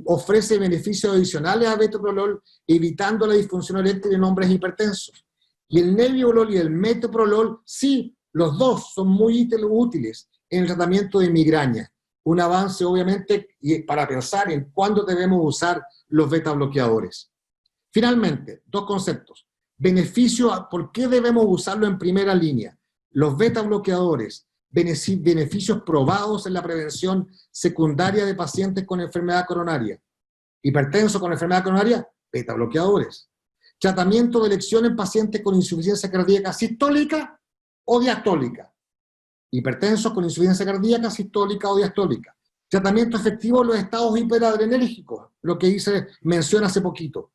ofrece beneficios adicionales a metoprolol, evitando la disfunción eréctil en hombres hipertensos. Y el nebivolol y el metoprolol, sí, los dos son muy útiles en el tratamiento de migraña. Un avance, obviamente, y para pensar en cuándo debemos usar los beta bloqueadores. Finalmente, dos conceptos. Beneficio, ¿por qué debemos usarlo en primera línea? Los beta bloqueadores, beneficios probados en la prevención secundaria de pacientes con enfermedad coronaria. Hipertenso con enfermedad coronaria, beta bloqueadores. Tratamiento de elección en pacientes con insuficiencia cardíaca sistólica o diastólica. Hipertensos con insuficiencia cardíaca sistólica o diastólica. Tratamiento efectivo en los estados hiperadrenérgicos, lo que hice mención hace poquito.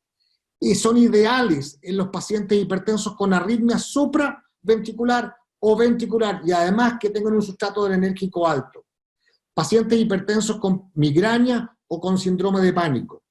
Y son ideales en los pacientes hipertensos con arritmia supraventricular o ventricular, y además que tengan un sustrato adrenérgico alto. pacientes hipertensos con migraña o con síndrome de pánico.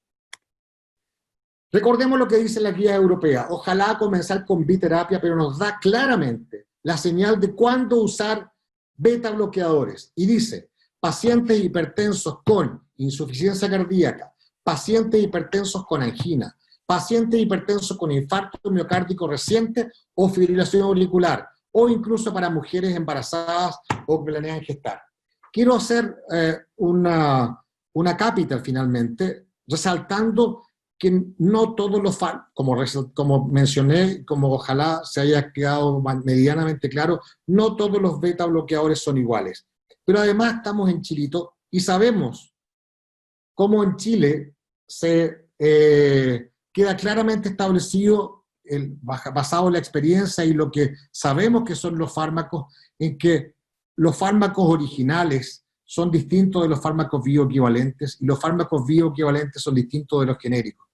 Recordemos lo que dice la guía europea. Ojalá comenzar con biterapia, pero nos da claramente la señal de cuándo usar beta bloqueadores. Y dice, pacientes hipertensos con insuficiencia cardíaca, pacientes hipertensos con angina, pacientes hipertensos con infarto miocárdico reciente o fibrilación auricular, o incluso para mujeres embarazadas o que planean gestar. Quiero hacer una cápita finalmente, resaltando que no todos los como mencioné, como ojalá se haya quedado medianamente claro, no todos los beta bloqueadores son iguales. Pero además estamos en Chilito y sabemos cómo en Chile se queda claramente establecido, basado en la experiencia y lo que sabemos que son los fármacos, en que los fármacos originales son distintos de los fármacos bioequivalentes y los fármacos bioequivalentes son distintos de los genéricos.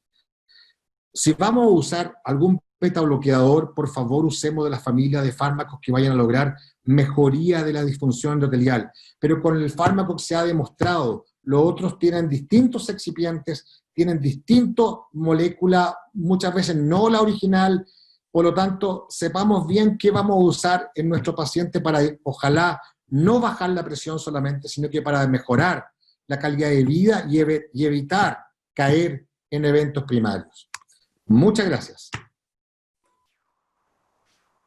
Si vamos a usar algún beta bloqueador, por favor usemos de la familia de fármacos que vayan a lograr mejoría de la disfunción endotelial. Pero con el fármaco que se ha demostrado, los otros tienen distintos excipientes, tienen distintas moléculas, muchas veces no la original, por lo tanto, sepamos bien qué vamos a usar en nuestro paciente para, ojalá, no bajar la presión solamente, sino que para mejorar la calidad de vida y evitar caer en eventos primarios. Muchas gracias.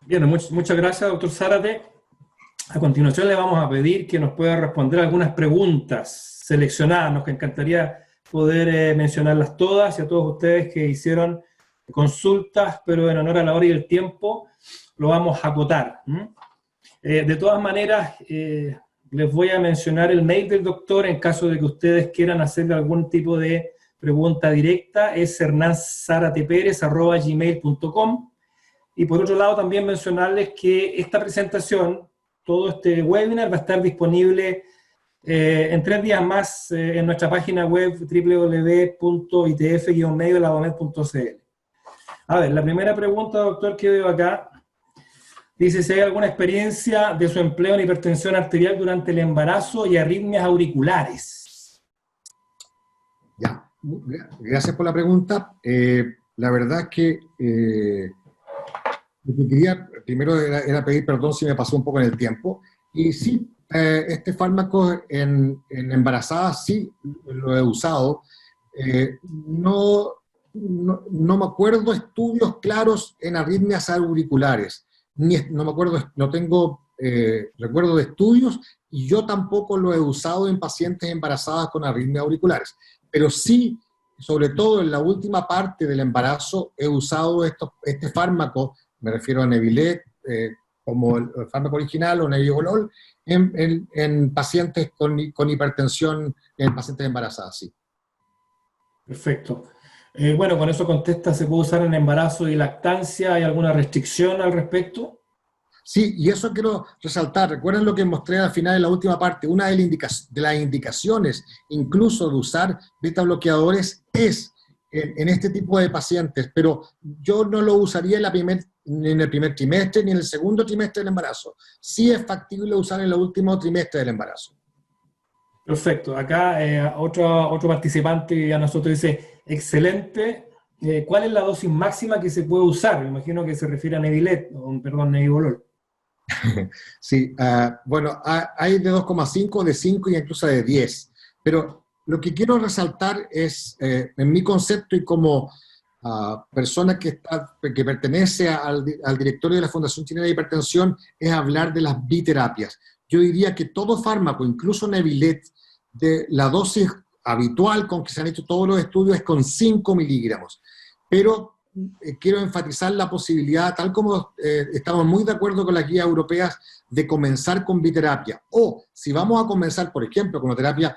Bien, muchas gracias, doctor Zárate. A continuación le vamos a pedir que nos pueda responder algunas preguntas seleccionadas. Nos encantaría poder mencionarlas todas y a todos ustedes que hicieron consultas, pero en honor a la hora y el tiempo lo vamos a acotar. De todas maneras, les voy a mencionar el mail del doctor en caso de que ustedes quieran hacerle algún tipo de pregunta directa. Es hernanzarateperez@gmail.com. Y por otro lado también mencionarles que esta presentación, todo este webinar va a estar disponible en 3 días más en nuestra página web www.itf-mediolabomed.cl. A ver, la primera pregunta, doctor, que veo acá, dice si hay alguna experiencia de su empleo en hipertensión arterial durante el embarazo y arritmias auriculares. Ya, gracias por la pregunta. La verdad es que lo que quería primero era pedir perdón si me pasó un poco en el tiempo. Y sí, este fármaco en embarazadas sí lo he usado. No me acuerdo estudios claros en arritmias auriculares. No me acuerdo, no tengo recuerdo de estudios y yo tampoco lo he usado en pacientes embarazadas con arritmias auriculares. Pero sí, sobre todo en la última parte del embarazo, he usado este fármaco, me refiero a Nevilet, como el fármaco original o Nebivolol, en pacientes con hipertensión, en pacientes embarazadas, sí. Perfecto. Bueno, con eso contesta, ¿se puede usar en embarazo y lactancia? ¿Hay alguna restricción al respecto? Sí, y eso quiero resaltar. Recuerden lo que mostré al final de la última parte. Una de las indicaciones, incluso de usar beta bloqueadores, es en este tipo de pacientes, pero yo no lo usaría ni en el primer trimestre ni en el segundo trimestre del embarazo. Sí es factible usar en el último trimestre del embarazo. Perfecto. Acá otro participante a nosotros dice, excelente. ¿Cuál es la dosis máxima que se puede usar? Me imagino que se refiere a Nevilet, perdón, Nebivolol. Sí, bueno, hay de 2,5, de 5 y incluso de 10. Pero lo que quiero resaltar es, en mi concepto y como persona que pertenece al directorio de la Fundación Chilena de Hipertensión, es hablar de las biterapias. Yo diría que todo fármaco, incluso Nevilet, de la dosis habitual con que se han hecho todos los estudios es con 5 miligramos. Pero quiero enfatizar la posibilidad, tal como estamos muy de acuerdo con las guías europeas, de comenzar con biterapia. O si vamos a comenzar, por ejemplo, con una terapia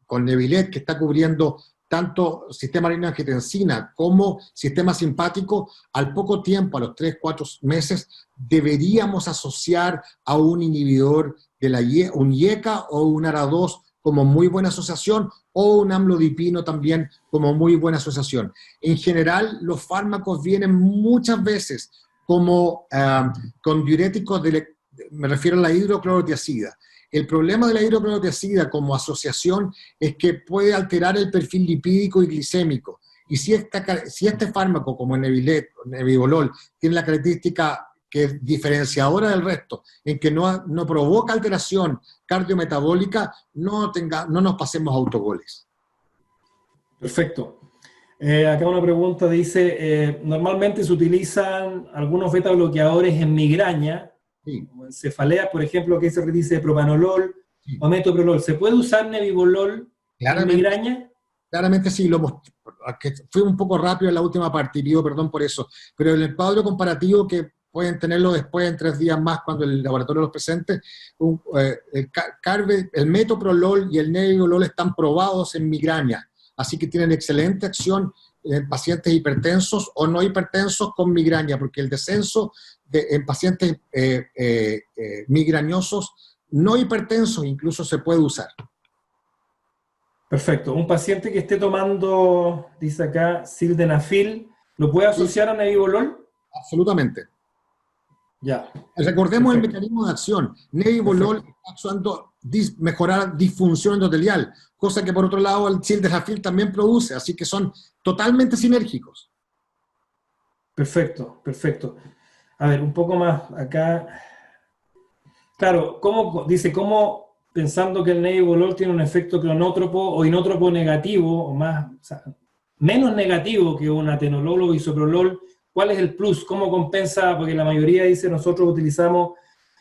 con Nevilet, que está cubriendo tanto sistema renina-angiotensina como sistema simpático, al poco tiempo, a los 3-4 meses, deberíamos asociar a un inhibidor de un IECA o un ARA2 como muy buena asociación, o un amlodipino también como muy buena asociación. En general, los fármacos vienen muchas veces como con diuréticos, me refiero a la hidroclorotiazida. El problema de la hidroclorotiazida como asociación es que puede alterar el perfil lipídico y glicémico. Y si este fármaco, como el Nebivolol, tiene la característica que es diferenciadora del resto, en que no provoca alteración cardiometabólica, no nos pasemos autogoles. Perfecto. Acá una pregunta dice, normalmente se utilizan algunos beta bloqueadores en migraña, Sí. como en cefaleas, por ejemplo, que se dice propanolol Sí. o metoprolol. ¿Se puede usar nebivolol en migraña? Claramente sí, fue un poco rápido en la última parte y pido perdón por eso, pero en el cuadro comparativo que pueden tenerlo después en 3 días más cuando el laboratorio los presente, el metoprolol y el nebivolol están probados en migraña, así que tienen excelente acción en pacientes hipertensos o no hipertensos con migraña, porque el descenso en pacientes migrañosos no hipertensos incluso se puede usar. Perfecto. Un paciente que esté tomando, dice acá, sildenafil, ¿lo puede asociar a nebivolol? Absolutamente. Ya. Recordemos Perfecto. el mecanismo de acción. Nebivolol está actuando mejorar disfunción endotelial, cosa que por otro lado el sildenafil también produce, así que son totalmente sinérgicos. Perfecto, perfecto. A ver, un poco más acá. Claro, ¿cómo pensando que el nebivolol tiene un efecto cronótropo o inótropo negativo, o más, o sea, menos negativo que un atenolol o bisoprolol? ¿Cuál es el plus? ¿Cómo compensa? Porque la mayoría dice nosotros utilizamos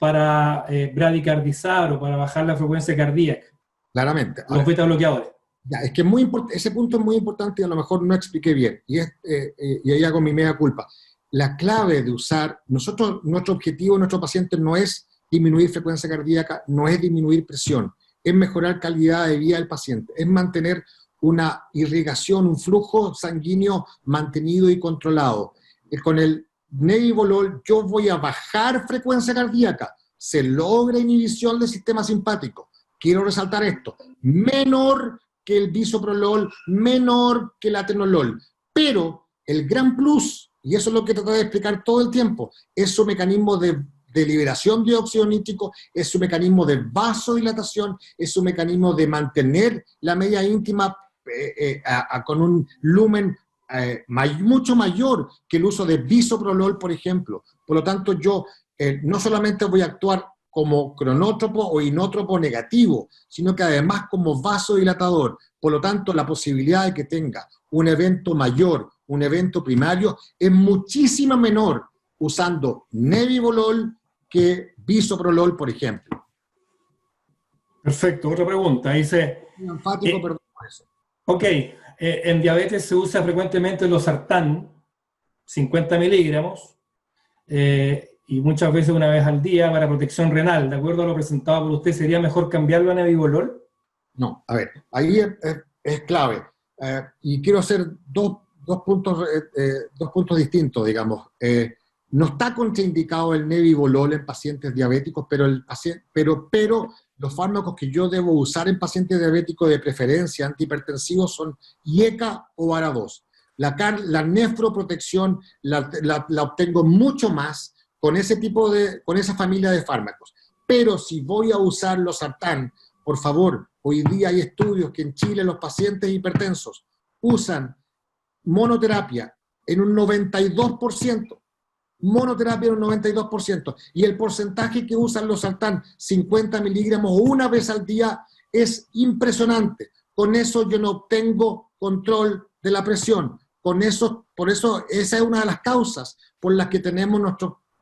para bradicardizar o para bajar la frecuencia cardíaca, Claramente. los beta bloqueadores. Ya, es que ese punto es muy importante y a lo mejor no expliqué bien, y ahí hago mi mea culpa. La clave de usar, nuestro objetivo, nuestro paciente no es disminuir frecuencia cardíaca, no es disminuir presión, es mejorar calidad de vida del paciente, es mantener una irrigación, un flujo sanguíneo mantenido y controlado. Con el nebivolol yo voy a bajar frecuencia cardíaca, se logra inhibición del sistema simpático. Quiero resaltar esto, menor que el bisoprolol, menor que el atenolol, pero el gran plus, y eso es lo que trato de explicar todo el tiempo, es su mecanismo de liberación de dióxido nítrico, es su mecanismo de vasodilatación, es su mecanismo de mantener la media íntima con un lumen mucho mayor que el uso de bisoprolol, por ejemplo. Por lo tanto, yo no solamente voy a actuar como cronótropo o inótropo negativo, sino que además como vasodilatador. Por lo tanto, la posibilidad de que tenga un evento mayor, un evento primario, es muchísimo menor usando nebivolol que bisoprolol, por ejemplo. Perfecto, otra pregunta. Dice, Enfático, perdón por eso. ok, en diabetes se usa frecuentemente losartán, 50 miligramos, y muchas veces una vez al día para protección renal. De acuerdo a lo presentado por usted, ¿sería mejor cambiarlo a nebivolol? No, a ver, ahí es clave. Y quiero hacer dos puntos distintos, digamos. No está contraindicado el nebivolol en pacientes diabéticos, pero los fármacos que yo debo usar en pacientes diabéticos de preferencia antihipertensivos son IECA o VARA2. La nefroprotección la obtengo mucho más con con esa familia de fármacos. Pero si voy a usar losartán, por favor, hoy día hay estudios que en Chile los pacientes hipertensos usan monoterapia en un 92%, monoterapia en un 92%, y el porcentaje que usan losartán, 50 miligramos una vez al día, es impresionante. Con eso yo no obtengo control de la presión. Por eso esa es una de las causas por las que tenemos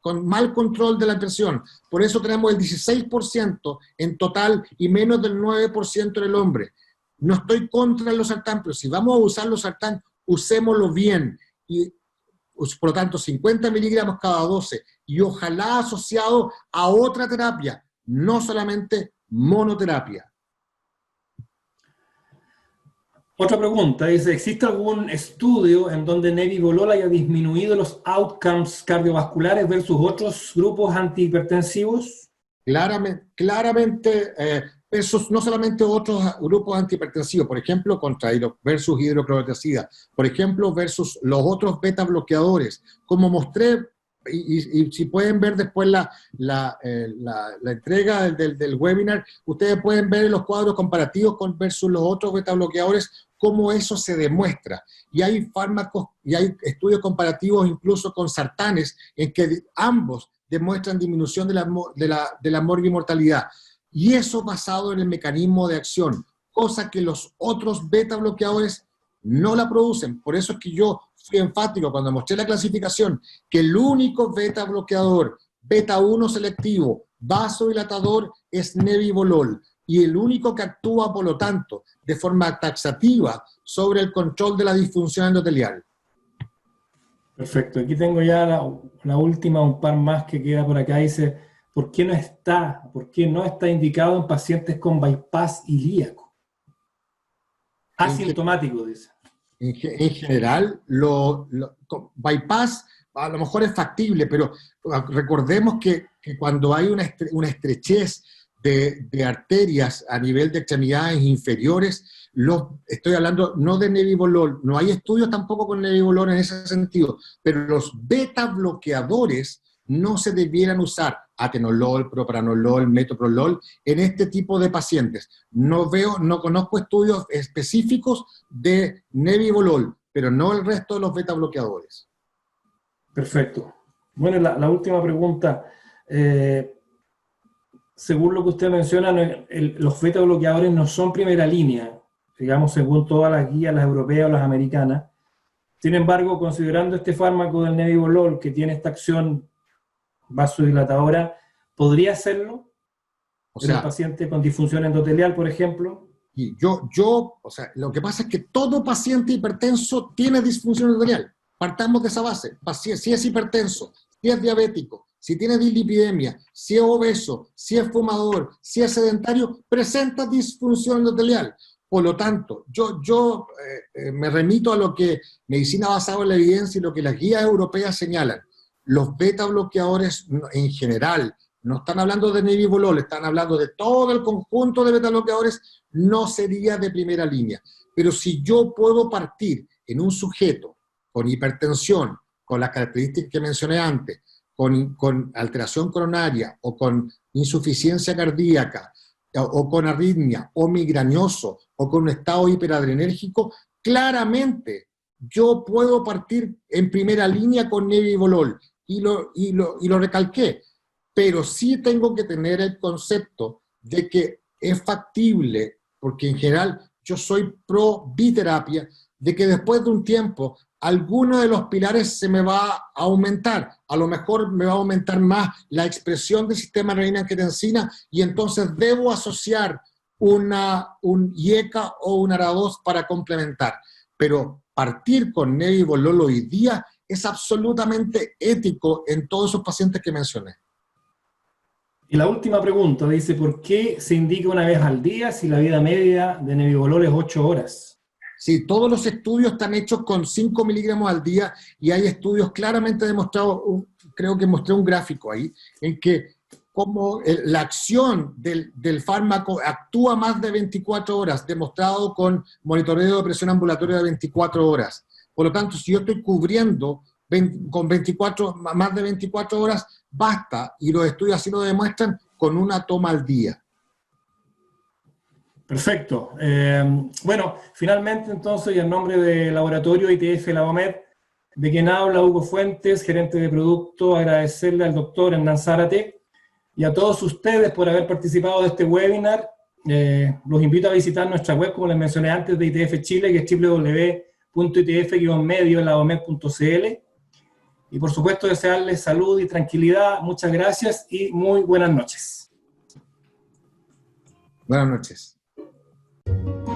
con mal control de la presión. Por eso tenemos el 16% en total y menos del 9% en el hombre. No estoy contra el losartán, pero si vamos a usar losartán, usémoslo bien. Y por lo tanto, 50 miligramos cada 12 y ojalá asociado a otra terapia, no solamente monoterapia. Otra pregunta, dice, ¿existe algún estudio en donde nebivolol haya disminuido los outcomes cardiovasculares versus otros grupos antihipertensivos? Claramente versus no solamente otros grupos antihipertensivos, por ejemplo, versus hidroclorotiazida, por ejemplo, versus los otros beta bloqueadores. Como mostré y si pueden ver después la entrega del webinar, ustedes pueden ver los cuadros comparativos versus los otros beta bloqueadores, cómo eso se demuestra. Y hay fármacos, y hay estudios comparativos incluso con sartanes, en que ambos demuestran disminución de la morbi-mortalidad. Y eso basado en el mecanismo de acción, cosa que los otros beta bloqueadores no la producen. Por eso es que yo fui enfático cuando mostré la clasificación, que el único beta bloqueador, beta 1 selectivo, vasodilatador, es nebivolol, y el único que actúa, por lo tanto, de forma taxativa sobre el control de la disfunción endotelial. Perfecto, aquí tengo ya la última, un par más que queda por acá. Dice, ¿por qué no está indicado en pacientes con bypass ilíaco? Asintomático, dice. En general, bypass a lo mejor es factible, pero recordemos que cuando hay una estrechez de arterias a nivel de extremidades inferiores, estoy hablando no de nebivolol, no hay estudios tampoco con nebivolol en ese sentido, pero los beta bloqueadores no se debieran usar, atenolol, propranolol, metoprolol, en este tipo de pacientes. No conozco estudios específicos de nebivolol, pero no el resto de los beta bloqueadores. Perfecto. Bueno, la última pregunta. Según lo que usted menciona, los beta bloqueadores no son primera línea, digamos, según todas las guías, las europeas o las americanas. Sin embargo, considerando este fármaco del nebivolol, que tiene esta acción vasodilatadora, ¿podría hacerlo en un paciente con disfunción endotelial, por ejemplo? Y lo que pasa es que todo paciente hipertenso tiene disfunción endotelial. Partamos de esa base. Si es hipertenso, si es diabético, si tiene dislipidemia, si es obeso, si es fumador, si es sedentario, presenta disfunción endotelial. Por lo tanto, yo me remito a lo que medicina basada en la evidencia y lo que las guías europeas señalan. Los beta bloqueadores en general, no están hablando de nebivolol, están hablando de todo el conjunto de beta bloqueadores, no sería de primera línea. Pero si yo puedo partir en un sujeto con hipertensión, con las características que mencioné antes, con alteración coronaria o con insuficiencia cardíaca o con arritmia o migrañoso o con un estado hiperadrenérgico, claramente yo puedo partir en primera línea con nebivolol y lo recalqué, pero sí tengo que tener el concepto de que es factible, porque en general yo soy pro biterapia, de que después de un tiempo alguno de los pilares se me va a aumentar. A lo mejor me va a aumentar más la expresión del sistema renina-angiotensina y entonces debo asociar un IECA o un ARA2 para complementar. Pero partir con nebivolol hoy día es absolutamente ético en todos esos pacientes que mencioné. Y la última pregunta dice, ¿por qué se indica una vez al día si la vida media de nebivolol es 8 horas? Sí, todos los estudios están hechos con 5 miligramos al día y hay estudios claramente demostrados, creo que mostré un gráfico ahí, en que como la acción del fármaco actúa más de 24 horas, demostrado con monitoreo de presión ambulatoria de 24 horas. Por lo tanto, si yo estoy cubriendo con más de 24 horas, basta, y los estudios así lo demuestran, con una toma al día. Perfecto. Bueno, finalmente entonces, y en nombre del laboratorio ITF Lavomed, de quien habla Hugo Fuentes, gerente de producto, agradecerle al doctor Hernán Zárate y a todos ustedes por haber participado de este webinar. Los invito a visitar nuestra web, como les mencioné antes, de ITF Chile, que es www.itf-medio.lavomed.cl. Y por supuesto, desearles salud y tranquilidad. Muchas gracias y muy buenas noches. Buenas noches. Thank you.